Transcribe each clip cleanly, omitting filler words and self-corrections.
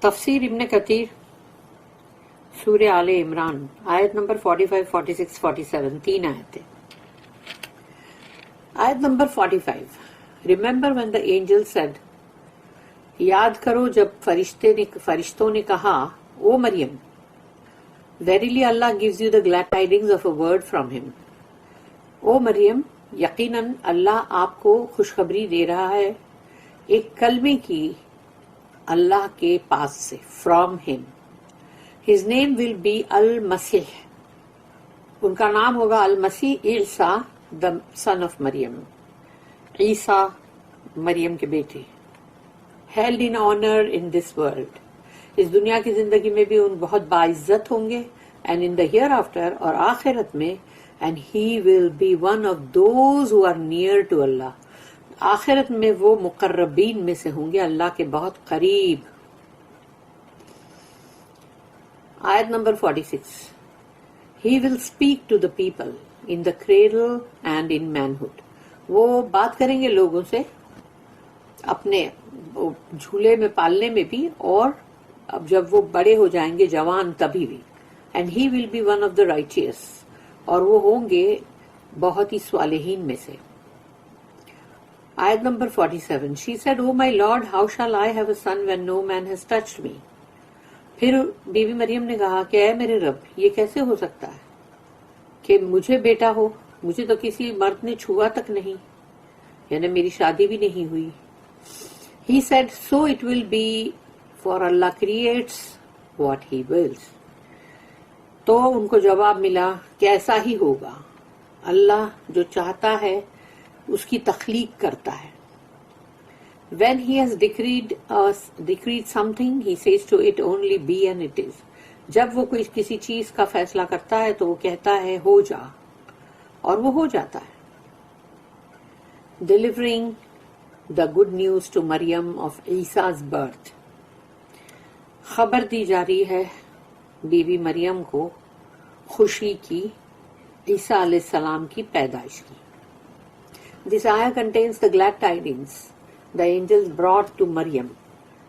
تفسیر ابن کثیر سورہ آل عمران آیت نمبر 45, 46, 47 تین آیتیں. آیت number 45. Remember when the angel said, یاد کرو جب فرشتوں نے کہا او مریم Verily Allah gives you the glad tidings of a word from him. او مریم یقیناً اللہ آپ کو خوشخبری دے رہا ہے ایک کلمے کی اللہ کے پاس سے from him. His name will be المسیح. ان کا نام ہوگا المسیح عیسیٰ the son of مریم. عیسیٰ مریم کے بیٹے. Held in honor in this world. اس دنیا کی زندگی میں بھی ان بہت باعزت ہوں گے and in the hereafter اور آخرت میں and he will be one of those who are near to Allah. آخرت میں وہ مقربین میں سے ہوں گے اللہ کے بہت قریب. آیت number 46. He will speak to the people in the cradle and in manhood. وہ بات کریں گے لوگوں سے اپنے جھولے میں پالنے میں بھی اور اب جب وہ بڑے ہو جائیں گے جوان تبھی بھی. And he will be one of the righteous. اور وہ ہوں گے بہت ہی صالحین میں سے. آیت number 47. She said, Oh my Lord, how shall I have a son when no man has touched me? پھر بی بی مریم نے کہا کہ اے میرے رب یہ کیسے ہو سکتا ہے کہ مجھے بیٹا ہو, مجھے تو کسی مرد نے چھوا تک نہیں, یعنی میری شادی بھی نہیں ہوئی. He said, So it will be, for Allah creates what he wills. تو ان کو جواب ملا کہ ایسا ہی ہوگا, اللہ جو چاہتا ہے اس کی تخلیق کرتا ہے. When he has decreed something, he says to it only be and it is. جب وہ کوئی کسی چیز کا فیصلہ کرتا ہے تو وہ کہتا ہے ہو جا, اور وہ ہو جاتا ہے. Delivering the good news to Maryam of Isa's birth. خبر دی جا رہی ہے بی بی مریم کو خوشی کی عیسیٰ علیہ السلام کی پیدائش کی. This ayah contains the glad tidings the angels brought to Maryam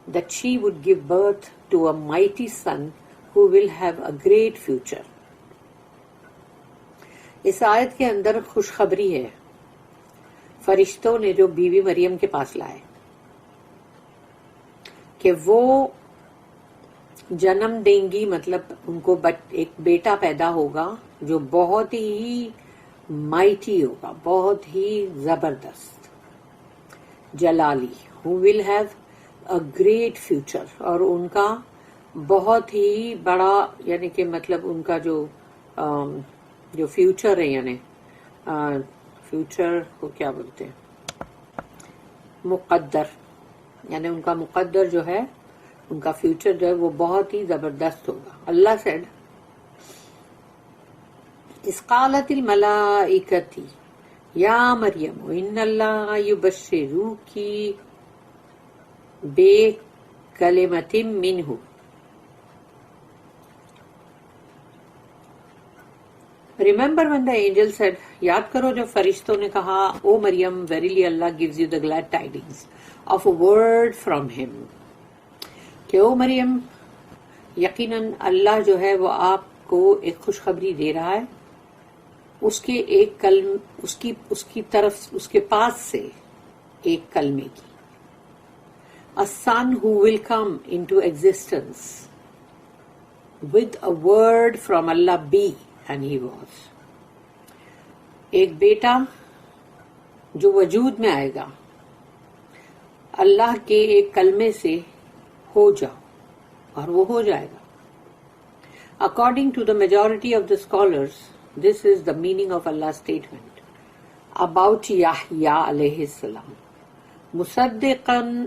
that she would give birth to a mighty son who will have a great future. اس آیت کے اندر خوشخبری ہے فرشتوں نے جو بی بی مریم کے پاس لائے کہ وہ جنم دیں گی, مطلب ان کو ایک بیٹا پیدا ہوگا جو بہت ہی مائٹی ہوگا, بہت ہی زبردست, Jalali. who will have a great future. اور ان کا بہت ہی بڑا, یعنی کہ مطلب ان کا جو فیوچر ہے, یعنی فیوچر کو کیا بولتے ہیں, مقدر, یعنی ان کا مقدر جو ہے, ان کا فیوچر جو ہے وہ بہت ہی زبردست ہوگا. اللہ said, اذ قالت الملائکۃ یا مریم ان اللہ یبشروکی بکلمۃ منہ. Remember when the angel said, یاد کرو جب فرشتوں نے کہا او مریم verily Allah gives you the glad tidings of a word from him. کہ او مریم یقیناً اللہ جو ہے وہ آپ کو ایک خوشخبری دے رہا ہے اس کے ایک کلم, اس کی طرف, اس کے پاس سے ایک کلمے کی. A son who will come into existence with a word from Allah be, and he was. ایک بیٹا جو وجود میں آئے گا اللہ کے ایک کلمے سے, ہو جاؤ, اور وہ ہو جائے گا. According to the majority of the scholars, this is the meaning of Allah's statement about Yahya alayhi salam. Musaddiqan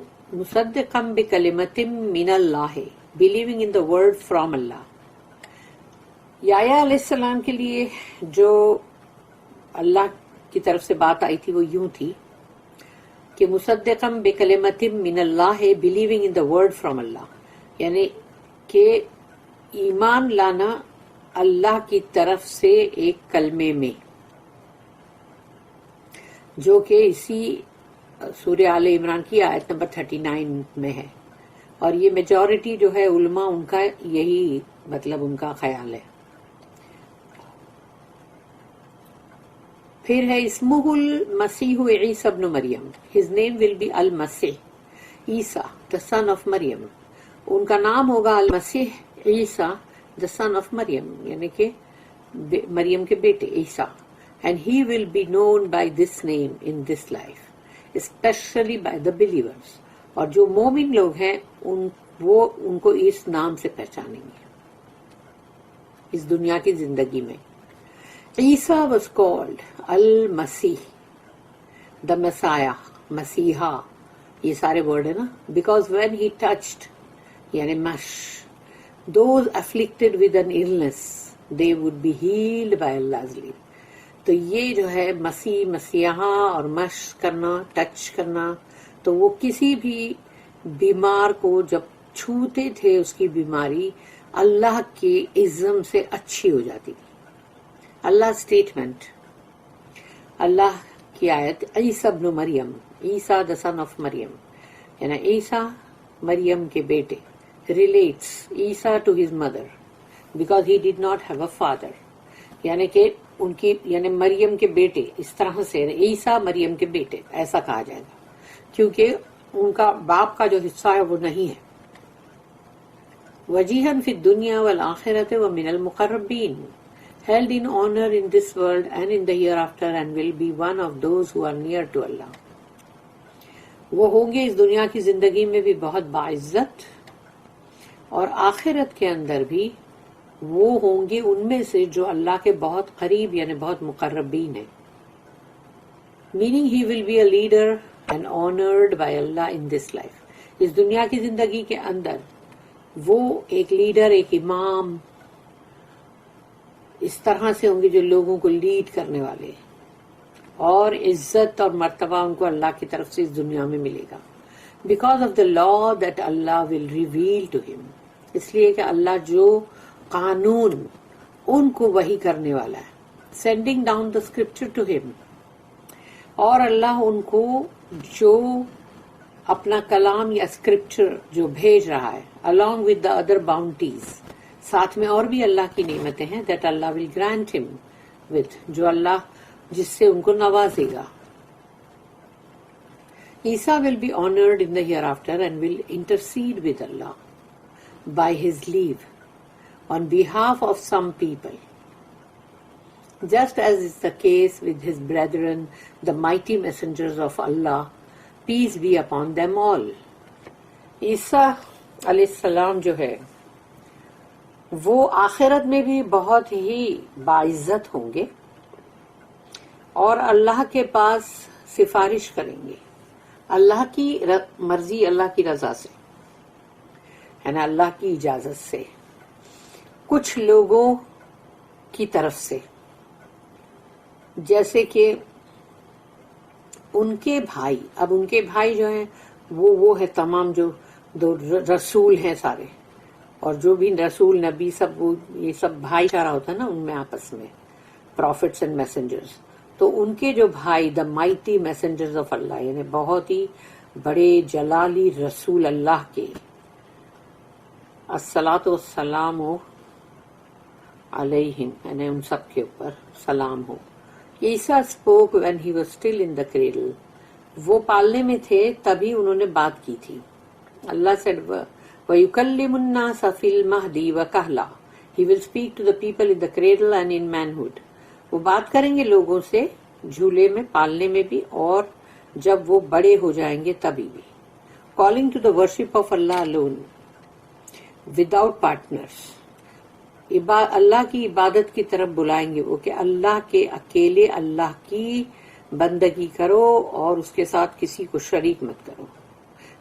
bi kalimatin min Allah, believing in the word from Allah. یحییٰ علیہ السلام کے لیے جو اللہ کی طرف سے بات آئی تھی وہ یوں تھی کہ مصدقاً بکلمۃ من اللہ, believing in the word from Allah, یعنی کہ ایمان لانا اللہ کی طرف سے ایک کلمے میں, جو کہ اسی سورہ آل عمران کی آیت نمبر 39 میں ہے. اور یہ میجورٹی جو ہے علماء ان کا یہی مطلب ان کا خیال ہے. پھر ہے اسمہ المسیح عیسی ابن مریم. ہز نیم ول بی المسیح عیسیٰ the son of مریم. ان کا نام ہوگا المسیح عیسیٰ the son of مریم، یعنی کہ مریم کے بیٹے عیسیٰ. And he will be known by this name in this life, especially by the believers. اور جو مومن لوگ ہیں وہ ان کو اس نام سے پہچانیں گے اس دنیا کی زندگی میں. عیسیٰ was called المسیح the Messiah، مسیحا، یہ سارے ورڈ ہے نا. Because when he touched یعنی مش those afflicted with an illness they would be healed by Allah's leave. تو یہ جو ہے مسیح، مسیحا اور مش کرنا، ٹچ کرنا، تو وہ کسی بھی بیمار کو جب چھوتے تھے اس کی بیماری اللہ کے عزم سے اچھی ہو جاتی تھی. اللہ اسٹیٹمنٹ، اللہ کی آیت عیسیٰ ابن مریم، عیسیٰ the son of مریم، یعنی عیسیٰ مریم کے بیٹے. relates Isa to his mother because he did not have a father، یعنی کہ ان کی یعنی مریم کے بیٹے، اس طرح سے عیسیٰ مریم کے بیٹے ایسا کہا جائے گا کیونکہ ان کا باپ کا جو حصہ ہے وہ نہیں ہے. وجیہاً فی الدنیا والآخرۃ ومن المقربین، held in honor in this world and in the hereafter and will be one of those who are near to Allah. وہ ہوں گے اس دنیا کی زندگی میں بھی بہت باعزت، اور آخرت کے اندر بھی وہ ہوں گے ان میں سے جو اللہ کے بہت قریب یعنی بہت مقربین ہیں. meaning he will be a leader and honored by Allah in this life. اس دنیا کی زندگی کے اندر وہ ایک لیڈر، ایک امام اس طرح سے ہوں گے جو لوگوں کو لیڈ کرنے والے، اور عزت اور مرتبہ ان کو اللہ کی طرف سے اس دنیا میں ملے گا. Because of the law that Allah will reveal to ہم، اس لیے کہ اللہ جو قانون ان کو وحی کرنے والا ہے، sending down the scripture to him, اور اللہ ان کو جو اپنا کلام یا اسکرپچر جو بھیج رہا ہے along with the other bounties، ساتھ میں اور بھی اللہ کی نعمتیں ہیں that Allah will grant him with، جو اللہ جس سے ان کو نوازے گا. Isa will be honored in the hereafter and will intercede with Allah by his leave on behalf of some people, just as is the case with his brethren, the mighty messengers of Allah, peace be upon them all. عیسیٰ علیہ السلام جو ہے وہ آخرت میں بھی بہت ہی باعزت ہوں گے اور اللہ کے پاس سفارش کریں گے اللہ کی مرضی، اللہ کی رضا سے، یعنی اللہ کی اجازت سے، کچھ لوگوں کی طرف سے، جیسے کہ ان کے بھائی. اب ان کے بھائی جو ہیں وہ ہے تمام جو رسول ہیں سارے، اور جو بھی رسول نبی سب وہ یہ سب بھائی چارہ ہوتا ہے نا ان میں آپس میں، پروفٹس اینڈ میسنجرز. تو ان کے جو بھائی دا مائٹی میسنجرز آف اللہ، یعنی بہت ہی بڑے جلالی رسول اللہ کے، الصلاۃ والسلام علیہم، یعنی ان سب کے اوپر سلام ہو. Isa spoke when he was still in the cradle, وہ پالنے میں تھے تبھی انہوں نے بات کی تھی. اللہ سیڈ وَيُكَلِّمُ النَّاسَ فِي الْمَهْدِ وَكَهْلًا، he will speak to the people in the cradle and in manhood. وہ بات کریں گے لوگوں سے جھولے میں، پالنے میں بھی، اور جب وہ بڑے ہو جائیں گے تبھی بھی. calling to the worship of Allah alone without partners، اللہ کی عبادت کی طرف بلائیں گے وہ کہ اللہ کے اکیلے اللہ کی بندگی کرو اور اس کے ساتھ کسی کو شریک مت کرو.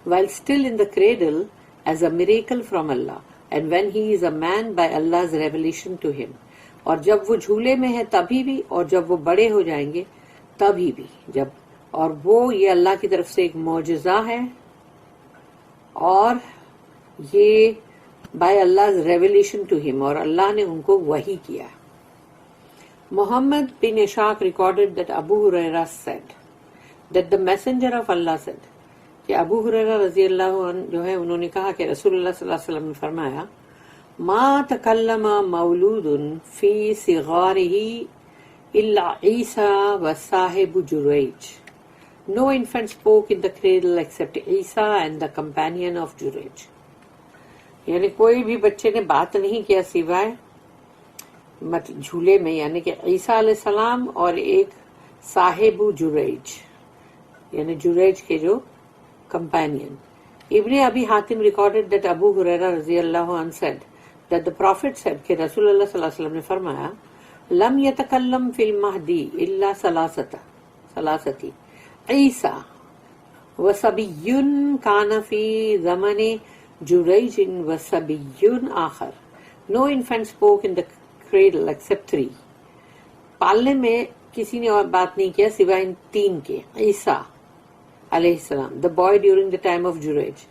while still in the cradle as a miracle from Allah and when he is a man by Allah's revelation to him، اور جب وہ جھولے میں ہے تبھی بھی، اور جب وہ بڑے ہو جائیں گے تبھی بھی، جب، اور وہ یہ اللہ کی طرف سے ایک معجزہ ہے اور یہ by Allah's revelation to him، اور اللہ نے ان کو وحی کیا. Muhammad bin Ishaq recorded that Abu Hurairah said that the messenger of Allah said کہ ابو ہریرہ رضی اللہ عنہ جو ہے انہوں نے کہا کہ رسول اللہ صلی اللہ علیہ وسلم نے فرمایا ما تکلم مولود فی صغارہ الا عیسی وصاحب جریج. No infant spoke in the cradle except Isa and the companion of Jurayj. یعنی کوئی بھی بچے نے بات نہیں کیا سوائے جھولے میں، یعنی کہ عیسیٰ علیہ السلام اور ایک صاحب جریج، یعنی جریج کے جو کمپینین. ابن ابی حاتم ریکارڈڈ دیٹ ابو ہریرہ رضی اللہ عنہ said that the prophet said کہ رسول اللہ صلی اللہ علیہ وسلم نے فرمایا لم یتکلم فی المہدی الا ثلاثتی عیسیٰ وصبی کان فی زمن جریج وصبی آخر. No infant spoke in the cradle except 3. پالنے میں کسی نے اور بات نہیں کیا سوائے ان 3 کے. عیسیٰ علیہ السلام the boy during the time of Jurayj،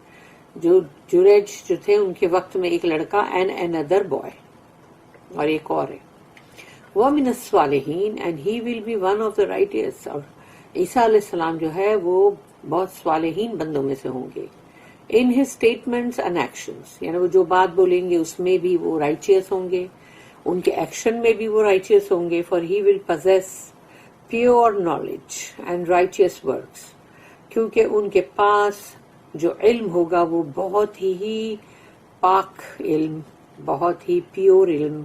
جو جریج جو تھے ان کے وقت میں ایک لڑکا and another boy، اور ایک اور ہے. وَمِنَ الصَّالِحِينَ and he will be one of the righteous. اور عیسیٰ علیہ السلام جو ہے وہ بہت صالحین بندوں میں سے ہوں گے. In his statements and actions، یعنی وہ جو بات بولیں گے اس میں بھی وہ righteous ہوں گے، ان کے ایکشن میں بھی وہ righteous ہوں گے. For he will possess pure knowledge and righteous works، کیونکہ ان کے پاس جو علم ہوگا وہ بہت ہی پاک علم، بہت ہی پیور علم،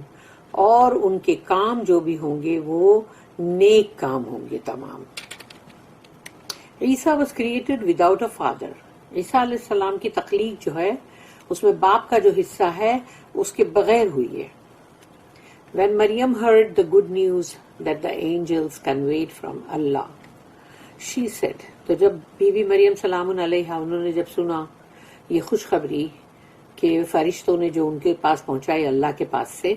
اور ان کے کام جو بھی ہوں گے وہ نیک کام ہوں گے تمام. عیسیٰ was created without a father. عیسیٰ علیہ السلام کی تخلیق جو ہے اس میں باپ کا جو حصہ ہے اس کے بغیر ہوئی ہے. When Maryam heard the good news that the angels conveyed from Allah, she said، تو جب بی بی مریم سلام علیہا انہوں نے جب سنا یہ خوشخبری کہ فرشتوں نے جو ان کے پاس پہنچائی اللہ کے پاس سے،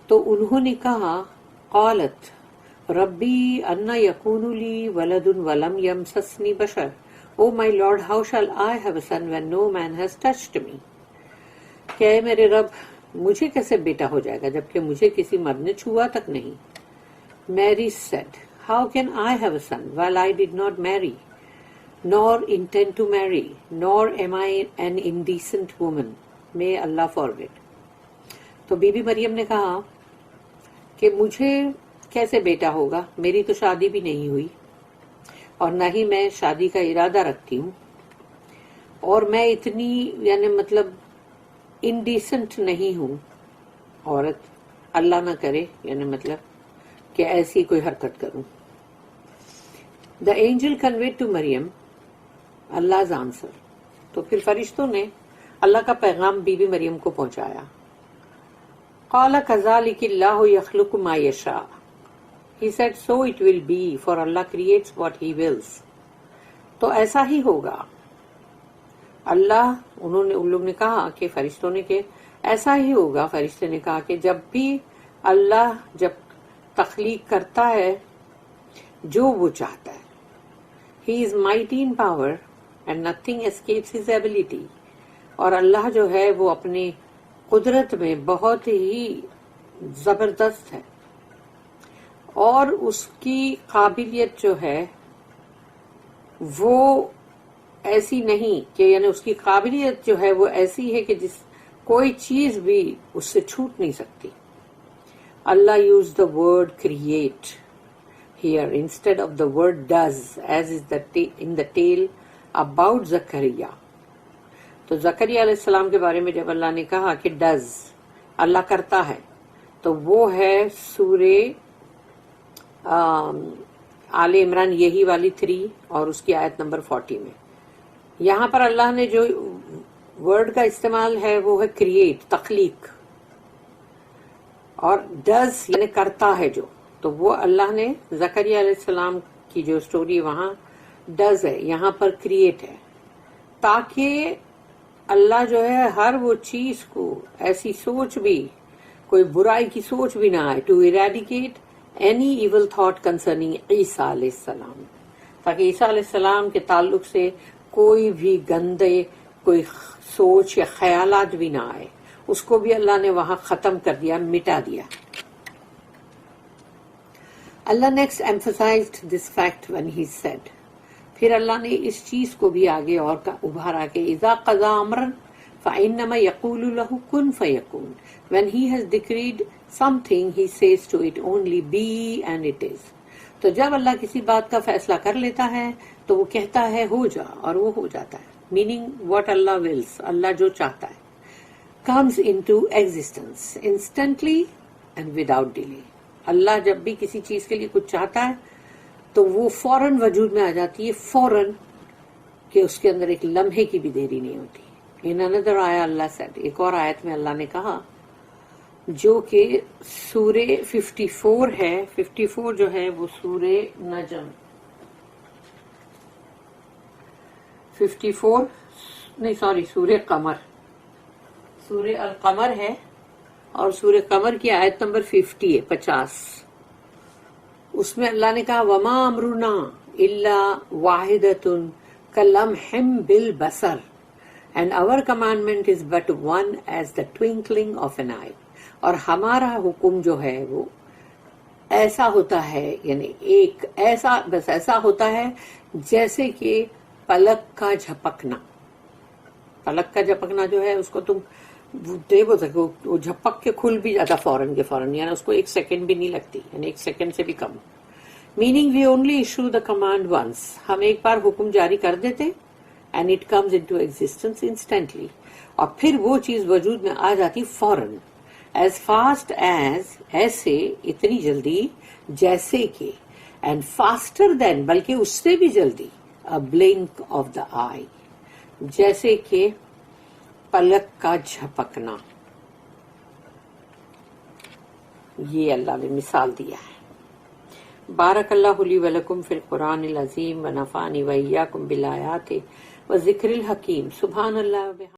تو انہوں نے کہا قالت ربی انا یکون لی ولد ولم یمسسنی بشر. او مائی lord how shall I have a son when no man has touched me. کہ اے میرے رب مجھے کیسے بیٹا ہو جائے گا جبکہ مجھے کسی مرد نے چھوا تک نہیں. Mary said how can I have a son well I did not marry nor intend to marry nor am I an indecent woman, may Allah forbid. تو بی بی مریم نے کہا کہ مجھے کیسے بیٹا ہوگا، میری تو شادی بھی نہیں ہوئی اور نہ ہی میں شادی کا ارادہ رکھتی ہوں، اور میں اتنی یعنی مطلب انڈیسنٹ نہیں ہوں عورت، اللہ نہ کرے یعنی مطلب کہ ایسی کوئی حرکت کروں. The angel conveyed to Maryam Allah's answer. تو پھر فرشتوں نے اللہ کا پیغام بی بی مریم کو پہنچایا. قال كذلك اللہ يخلق ما يشاء. He said so it will be, for Allah creates what he wills. تو ایسا ہی ہوگا. اللہ ان لوگ نے کہا کہ فرشتوں نے کہ ایسا ہی ہوگا. فرشتے نے کہا کہ جب بھی اللہ جب تخلیق کرتا ہے جو وہ چاہتا ہے. He is mighty in power and nothing escapes his ability. اور اللہ جو ہے وہ اپنی قدرت میں بہت ہی زبردست ہے، اور اس کی قابلیت جو ہے وہ ایسی نہیں کہ یعنی اس کی قابلیت جو ہے وہ ایسی ہے کہ کوئی چیز بھی اس سے چھوٹ نہیں سکتی. اللہ used the word create here instead of the word does, as is in the tale about Zakaria. تو زکریا علیہ السلام کے بارے میں جب اللہ نے کہا کہ ڈز اللہ کرتا ہے، تو وہ ہے سورہ آل عمران یہی والی 3 اور اس کی آیت نمبر 40 میں. یہاں پر اللہ نے جو ورڈ کا استعمال ہے وہ ہے کریٹ، تخلیق، اور ڈز یعنی کرتا ہے جو، تو وہ اللہ نے زکریا علیہ السلام کی جو سٹوری وہاں ڈز ہے، یہاں پر کریٹ ہے، تاکہ اللہ جو ہے ہر وہ چیز کو ایسی سوچ بھی، کوئی برائی کی سوچ بھی نہ آئے، to eradicate any evil thought concerning Isa علیہ السلام، تاکہ عیسیٰ علیہ السلام کے تعلق سے کوئی بھی گندے کوئی سوچ یا خیالات بھی نہ آئے. اس کو بھی اللہ نے وہاں ختم کر دیا، مٹا دیا. Allah next emphasized this fact when he said, پھر اللہ نے اس چیز کو بھی آگے اور ابھارا کہ اذا قضا امرا فانما یقول له کن فیکون. when he has decreed something he says to it only be and it is. تو جب اللہ کسی بات کا فیصلہ کر لیتا ہے تو وہ کہتا ہے ہو جا اور وہ ہو جاتا ہے. میننگ واٹ اللہ ولس، اللہ جو چاہتا ہے comes into existence instantly and without delay. اللہ جب بھی کسی چیز کے لیے کچھ چاہتا ہے تو وہ فوراً وجود میں آ جاتی ہے، فوراً، کہ اس کے اندر ایک لمحے کی بھی دیری نہیں ہوتی. In another آیا اللہ said، ایک اور آیت میں اللہ نے کہا جو کہ سورہ 54 ہے، 54 جو ہے وہ سورہ نجم، 54 نہیں سوری سورہ قمر، سورہ القمر ہے، اور سورہ قمر کی آیت نمبر 50 ہے، 50. اس میں اللہ نے کہا وما امرنا الا واحدۃ کلمح بالبصر and our commandment is but one as the twinkling of an eye. اور ہمارا حکم جو ہے وہ ایسا ہوتا ہے، یعنی ایک ایسا بس ایسا ہوتا ہے جیسے کہ پلک کا جھپکنا. پلک کا جھپکنا جو ہے اس کو تم دیکھو سکو، وہ جھپک کے کھل بھی جاتا فوراً کے فوراً، یعنی اس کو ایک سیکنڈ بھی نہیں لگتی، یعنی ایک سیکنڈ سے بھی کم. Meaning we only issue the command once, ہم ایک بار حکم جاری کر دیتے and it comes into existence instantly, اور پھر وہ چیز وجود میں آ جاتی فوراً. ایز فاسٹ ایز، ایسے اتنی جلدی جیسے کہ، اینڈ فاسٹر دین بلکہ اس سے بھی جلدی، a blink of the eye، جیسے کہ پلک کا جھپکنا. یہ اللہ نے مثال دیا ہے. بارک اللہ لی ولکم فی القرآن العظیم ونفعنی وإیاکم بالآیات وذکر الحکیم. سبحان اللہ.